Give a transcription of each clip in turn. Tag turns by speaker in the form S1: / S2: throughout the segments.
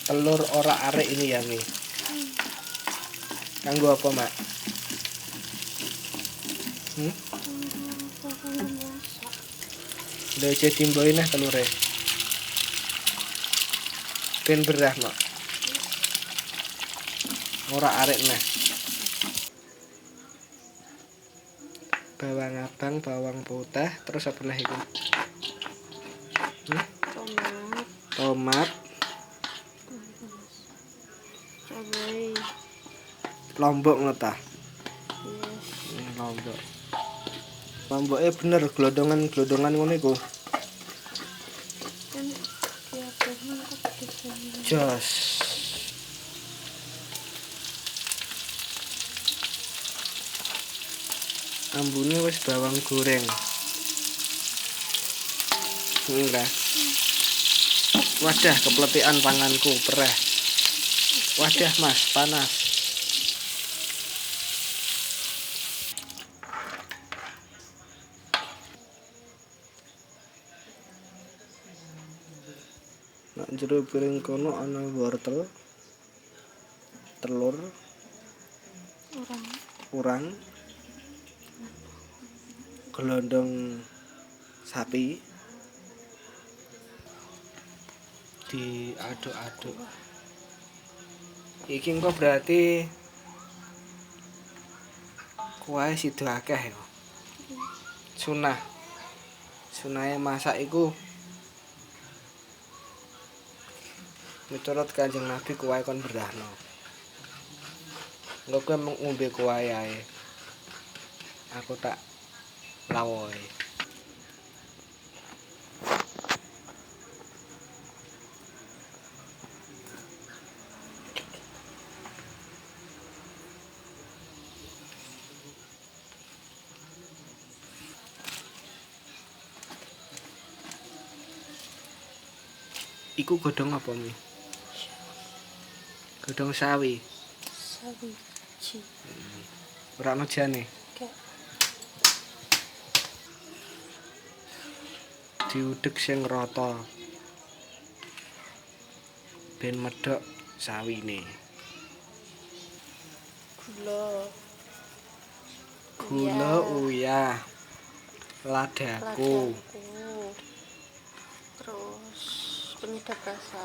S1: telur ora arek ini ya Mi. Kanggo apa Mak? Udah aja timboin nah telurnya. Ben berah Mak. Ora arek nah. Bawang abang, bawang putih, terus apa nah itu? Tomat.
S2: Cabai.
S1: Lombok ngeta.
S2: Yes.
S1: Lombok. Lomboknya bener glodongan ngono iku.
S2: Kan ya Tuhan kepedesan.
S1: Jos. Ambune wis bawang goreng. Enggak. Wadah kepletikan panganku pereh. Wadah Mas, panas. Nak jero piring kono ana wortel, telur, urang, gelondong sapi, diaduk-aduk. Iki engko berarti kuwahe sida akeh ya. Sunahe masak iku miturut Kanjeng Nabi kuwahe kon berahno. Engko kowe ngombe kuwahe ae. Aku tak lawoe. Iku godhong apa Mi? Godhong sawi.
S2: Sawiji.
S1: Ora ono jane. Diudhek sing rata. Ben medhok sawine. Gula uyah. Ladaku.
S2: Terus penyedap rasa.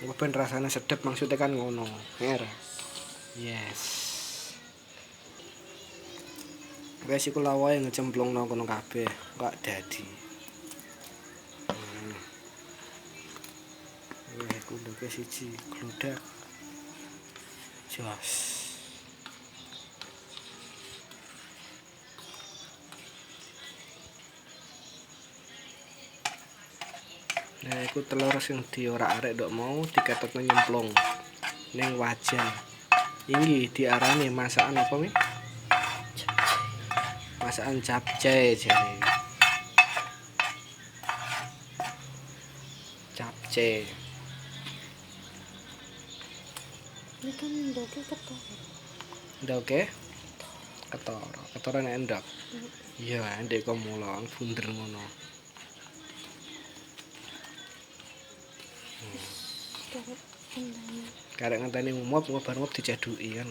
S1: Engko ben rasane sedep maksudnya kan ngono. Nger. Yes. Wes iku lawahe ngecemplungno kono kabeh, kok dadi. Wah, iku ndeke siji gludak. Jos. Nah, iku telur sing diorak-arek ndok mau diketokno nyemplung ning wajan. Iki diarani masakan apa, Mi? Masakan capcay jare. Capcay.
S2: Ini kan ndoke ketara.
S1: Ndoke? Ketara. Ketara nek endok. Iya, ndek kok mulo bunder ngono. Karek ngenteni umop bar diceduki kan.